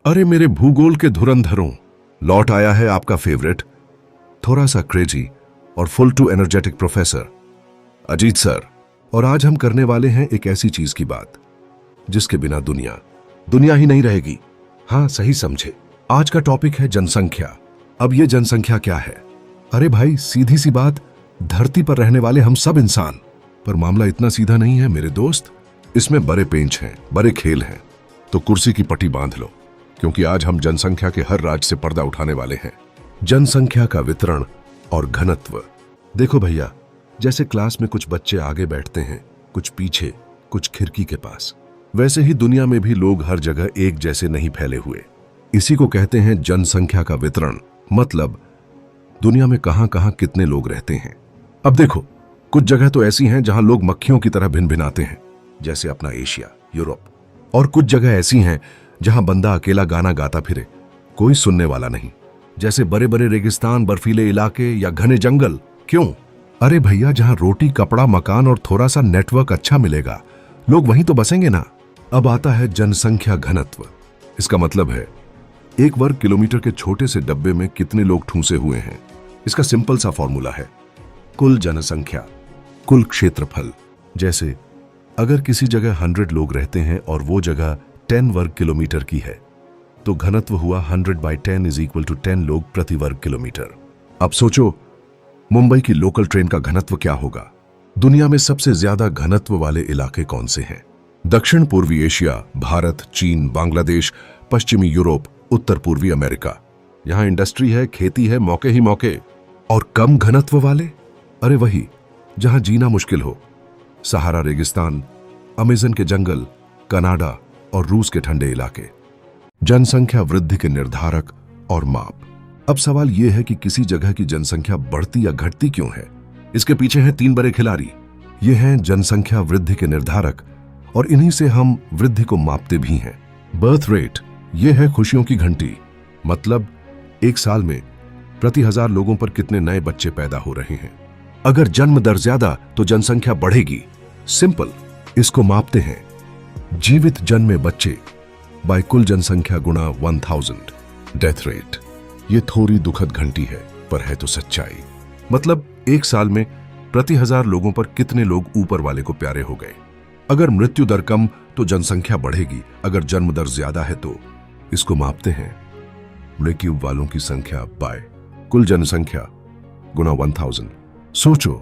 अरे मेरे भूगोल के धुरंधरों, लौट आया है आपका फेवरेट, थोड़ा सा क्रेजी और full to energetic professor Ajit sir. और आज हम करने वाले हैं एक ऐसी चीज की बात जिसके बिना दुनिया ही नहीं रहेगी। हाँ, सही समझे। आज का टॉपिक है जनसंख्या। अब ये जनसंख्या क्या है? अरे भाई, सीधी सी बात, धरती पर रहने वाले हम सब इंसान। पर मामला इतना सीधा नहीं है मेरे दोस्त, इसमें बड़े पेंच हैं, बड़े खेल हैं। तो कुर्सी की पट्टी बांध लो, क्योंकि आज हम जनसंख्या के हर राज से पर्दा उठाने वाले हैं। जनसंख्या का वितरण और घनत्व। देखो भैया, जैसे क्लास में कुछ बच्चे आगे बैठते हैं, कुछ पीछे, कुछ खिड़की के पास, वैसे ही दुनिया में भी लोग हर जगह एक जैसे नहीं फैले हुए। इसी को कहते हैं जनसंख्या का वितरण। मतलब दुनिया में कहां कहां कितने लोग रहते हैं। अब देखो, कुछ जगह तो ऐसी हैं जहां लोग मक्खियों की तरह भिन भिनाते हैं, जैसे अपना एशिया, यूरोप। और कुछ जगह ऐसी हैं जहां बंदा अकेला गाना गाता फिरे, कोई सुनने वाला नहीं, जैसे बड़े बड़े रेगिस्तान, बर्फीले इलाके या घने जंगल। क्यों? अरे भैया, जहां रोटी, कपड़ा, मकान और थोड़ा सा नेटवर्क अच्छा मिलेगा, लोग वहीं तो बसेंगे ना। अब आता है जनसंख्या घनत्व। इसका मतलब है एक वर्ग किलोमीटर के छोटे से डब्बे में कितने लोग ठूंसे हुए हैं। इसका सिंपल सा फॉर्मूला है कुल जनसंख्या, कुल क्षेत्रफल। जैसे अगर किसी जगह 100 लोग रहते हैं और वो जगह 10 वर्ग किलोमीटर की है, तो घनत्व हुआ 100/10 = 10 लोग प्रति वर्ग किलोमीटर। अब सोचो, मुंबई की लोकल ट्रेन का घनत्व क्या होगा? दुनिया में सबसे ज्यादा घनत्व वाले इलाके कौन से हैं? दक्षिण पूर्वी एशिया, भारत, चीन, बांग्लादेश, पश्चिमी यूरोप, उत्तर पूर्वी अमेरिका। यहां इंडस्ट्री है, खेती है, मौके ही मौके। और कम घनत्व वाले? अरे वही जहां जीना मुश्किल हो, सहारा रेगिस्तान, अमेज़न के जंगल, कनाडा और रूस के ठंडे इलाके। जनसंख्या वृद्धि के निर्धारक और माप। अब सवाल यह है कि किसी जगह की जनसंख्या बढ़ती या घटती क्यों है? इसके पीछे हैं 3 बड़े खिलाड़ी। ये हैं जनसंख्या वृद्धि के निर्धारक, और इन्हीं से हम वृद्धि को मापते भी हैं। बर्थ रेट, ये है खुशियों की घंटी। मतलब एक साल में प्रति 1000 लोगों पर कितने नए बच्चे पैदा हो रहे हैं। अगर जन्म दर ज्यादा तो जनसंख्या बढ़ेगी। सिंपल, इसको मापते हैं जीवित जन्मे बच्चे बाय कुल जनसंख्या गुणा 1000। डेथ रेट, ये थोड़ी दुखद घंटी है, पर है तो सच्चाई। मतलब एक साल में प्रति 1000 लोगों पर कितने लोग ऊपर वाले को प्यारे हो गए। अगर मृत्यु दर कम तो जनसंख्या बढ़ेगी, अगर जन्म दर ज्यादा है तो। इसको मापते हैं मृत्यु वालों की संख्या बाय कुल जनसंख्या गुणा 1000। सोचो,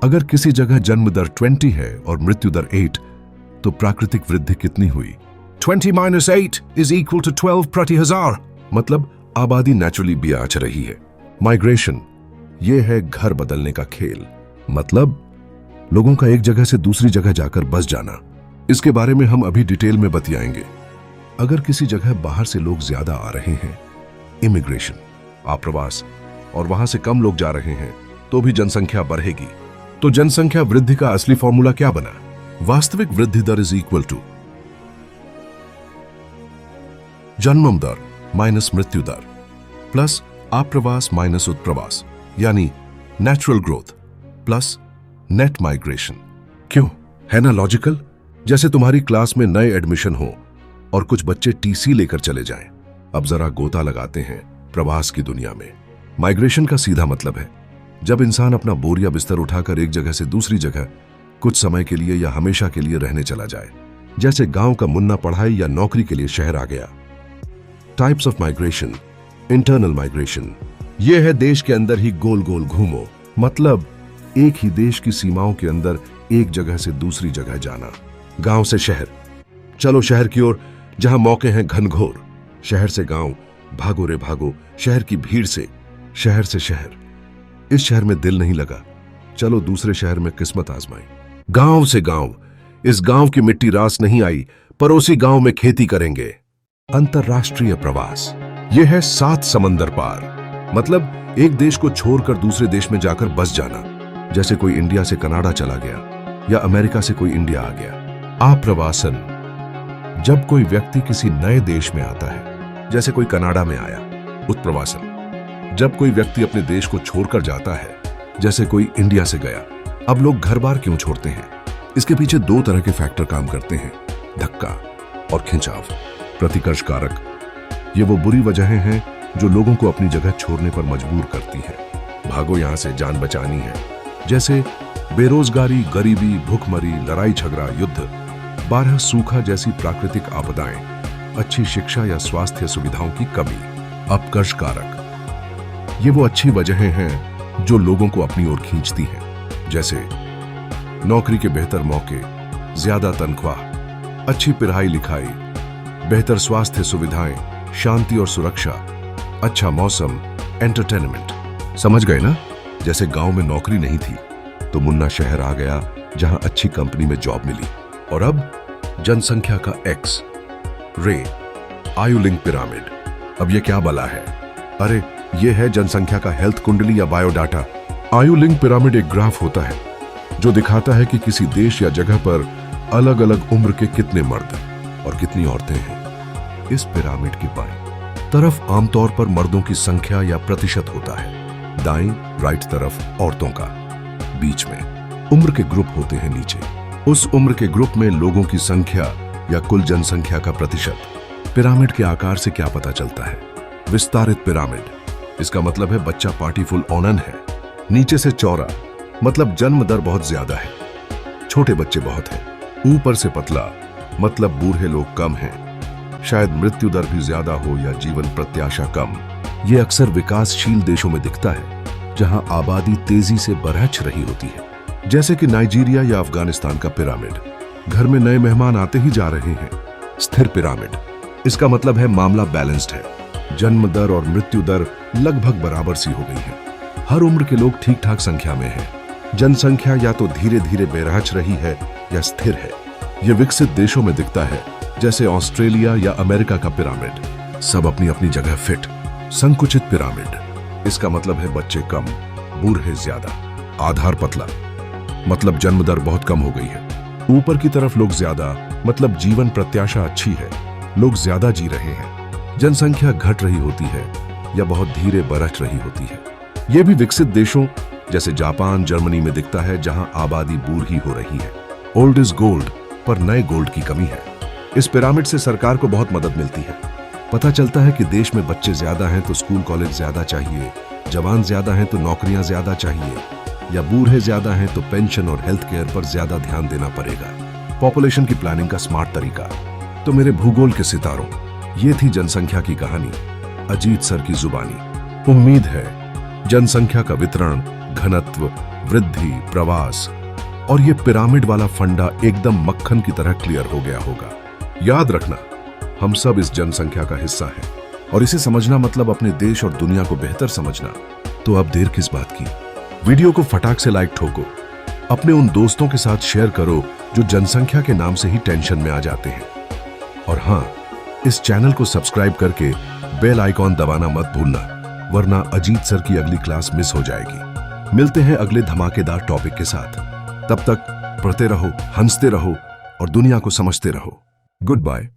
अगर किसी जगह जन्म दर 20 है और मृत्यु दर 8, तो प्राकृतिक वृद्धि कितनी हुई? 20 - 8 = 12 प्रति 1000। मतलब आबादी नेचुरली ब्याच रही है। माइग्रेशन, यह है घर बदलने का खेल। मतलब लोगों का एक जगह से दूसरी जगह जाकर बस जाना। इसके बारे में हम अभी डिटेल में बतियाएंगे। अगर किसी जगह बाहर से लोग ज्यादा आ रहे हैं, इमिग्रेशन, आप्रवास, और वहां से कम लोग जा रहे हैं, तो भी जनसंख्या बढ़ेगी। तो जनसंख्या वृद्धि का असली फॉर्मूला क्या बना? वास्तविक वृद्धि दर = जन्म दर माइनस मृत्यु दर प्लस आप्रवास माइनस उत्प्रवास, यानी natural growth plus net migration. क्यों? है ना लॉजिकल? जैसे तुम्हारी क्लास में नए एडमिशन हो और कुछ बच्चे टीसी लेकर चले जाएं। अब जरा गोता लगाते हैं प्रवास की दुनिया में। माइग्रेशन का सीधा मतलब है जब इंसान अपना बोरिया बिस्तर उठाकर एक जगह से दूसरी जगह कुछ समय के लिए या हमेशा के लिए रहने चला जाए। जैसे गांव का मुन्ना पढ़ाई या नौकरी के लिए शहर आ गया। Types of migration. Internal migration, यह है देश के अंदर ही गोल गोल घूमो। मतलब एक ही देश की सीमाओं के अंदर एक जगह से दूसरी जगह जाना। गांव से शहर, चलो शहर की ओर जहां मौके हैं घनघोर। शहर से गांव, भागो रे भागो शहर की भीड़ से। शहर से शहर, इस शहर में दिल नहीं लगा, चलो दूसरे शहर में किस्मत आजमाई। गांव से गांव, इस गांव की मिट्टी रास नहीं आई, पड़ोसी गांव में खेती करेंगे। अंतरराष्ट्रीय प्रवास, यह है 7 समंदर पार। मतलब एक देश को छोड़कर दूसरे देश में जाकर बस जाना। जैसे कोई इंडिया से कनाडा चला गया या अमेरिका से कोई इंडिया आ गया। आप्रवासन, जब कोई व्यक्ति किसी नए देश में आता है, जैसे कोई कनाडा में आया। उत्प्रवासन, जब कोई व्यक्ति अपने देश को छोड़कर जाता है, जैसे कोई इंडिया से गया। अब लोग घर बार क्यों छोड़ते हैं? इसके पीछे 2 तरह के फैक्टर काम करते हैं, धक्का और खिंचाव। प्रतिकर्ष कारक, ये वो बुरी वजहें हैं जो लोगों को अपनी जगह छोड़ने पर मजबूर करती हैं। भागो यहां से, जान बचानी है। जैसे बेरोजगारी, गरीबी, भूखमरी, लड़ाई झगड़ा, युद्ध, 12 सूखा जैसी प्राकृतिक आपदाएं, अच्छी शिक्षा या स्वास्थ्य सुविधाओं की कमी, अपकर्ष कारक। ये वो अच्छी वजहें हैं जो लोगों को अपनी ओर खींचती हैं। जैसे नौकरी के बेहतर मौके, ज्यादा तनख्वाह, अच्छी पढ़ाई लिखाई, बेहतर स्वास्थ्य सुविधाएं, शांति और सुरक्षा, अच्छा मौसम, एंटरटेनमेंट। समझ गए ना? जैसे गांव में नौकरी नहीं थी तो मुन्ना शहर आ गया जहां अच्छी कंपनी में जॉब मिली। और अब जनसंख्या का एक्स रे, आयु लिंक पिरामिड। अब ये क्या बला है? अरे ये है जनसंख्या का हेल्थ कुंडली या बायोडाटा। आयु लिंक पिरामिड एक ग्राफ होता है जो दिखाता है कि किसी देश या जगह पर अलग अलग उम्र के कितने मर्द और कितनी औरतें हैं। इस पिरामिड की बाईं तरफ आमतौर पर मर्दों की संख्या या प्रतिशत होता है, दाईं राइट तरफ औरतों का, बीच में उम्र के ग्रुप होते हैं नीचे। उस उम्र के ग्रुप में लोगों की संख्या या कुल जनसंख्या का प्रतिशत। पिरामिड के आकार से क्या पता चलता है? विस्तारित पिरामिड, इसका मतलब है बच्चा पार्टीफुल ओनन है। नीचे से चौड़ा, मतलब जन्म दर बहुत ज्यादा है, छोटे बच्चे बहुत हैं। ऊपर से पतला, मतलब बूढ़े लोग कम हैं, शायद मृत्यु दर भी ज्यादा हो या जीवन प्रत्याशा कम। यह अक्सर विकासशील देशों में दिखता है जहां आबादी तेजी से बढ़ रही होती है, जैसे कि नाइजीरिया या अफगानिस्तान का पिरामिड। घर में नए मेहमान आते ही जा रहे हैं। स्थिर पिरामिड, इसका मतलब है मामला बैलेंस्ड है, जन्म दर और मृत्यु दर लगभग बराबर सी हो गई है। हर उम्र के लोग ठीक ठाक संख्या में हैं। जनसंख्या या तो धीरे धीरे बेराच रही है या स्थिर है। यह विकसित देशों में दिखता है, जैसे ऑस्ट्रेलिया या अमेरिका का पिरामिड। सब अपनी अपनी जगह फिट। संकुचित पिरामिड, इसका मतलब है बच्चे कम, बूढ़े ज्यादा, आधार पतला, मतलब जन्म दर बहुत कम हो गई है। ऊपर की तरफ लोग ज्यादा, मतलब जीवन प्रत्याशा अच्छी है, लोग ज्यादा जी रहे हैं। जनसंख्या घट रही होती है या बहुत धीरे बढ़ रही होती है। यह भी विकसित देशों जैसे जापान, जर्मनी में दिखता है, जहां आबादी बूढ़ी हो रही है। ओल्ड इज गोल्ड, पर नए गोल्ड की कमी है। इस पिरामिड से सरकार को बहुत मदद मिलती है। पता चलता है कि देश में बच्चे ज्यादा हैं तो स्कूल कॉलेज ज्यादा चाहिए, जवान ज्यादा हैं तो नौकरियां ज्यादा चाहिए, या बूढ़े ज्यादा हैं तो पेंशन और हेल्थ केयर पर ज्यादा ध्यान देना पड़ेगा। पॉपुलेशन की प्लानिंग का स्मार्ट तरीका। तो मेरे भूगोल के सितारों, ये थी जनसंख्या की कहानी, अजीत सर की जुबानी। उम्मीद है जनसंख्या का वितरण, घनत्व, वृद्धि, प्रवास और ये पिरामिड वाला फंडा एकदम मक्खन की तरह क्लियर हो गया होगा। याद रखना, हम सब इस जनसंख्या का हिस्सा हैं और इसे समझना मतलब अपने देश और दुनिया को बेहतर समझना। तो अब देर किस बात की? वीडियो को फटाक से लाइक ठोको, अपने उन दोस्तों के साथ शेयर करो जो जनसंख्या के नाम से ही टेंशन में आ जाते हैं। और हाँ, इस चैनल को सब्सक्राइब करके बेल आइकॉन दबाना मत भूलना, वरना अजीत सर की अगली क्लास मिस हो जाएगी। मिलते हैं अगले धमाकेदार टॉपिक के साथ। तब तक पढ़ते रहो, हंसते रहो और दुनिया को समझते रहो। Good bye.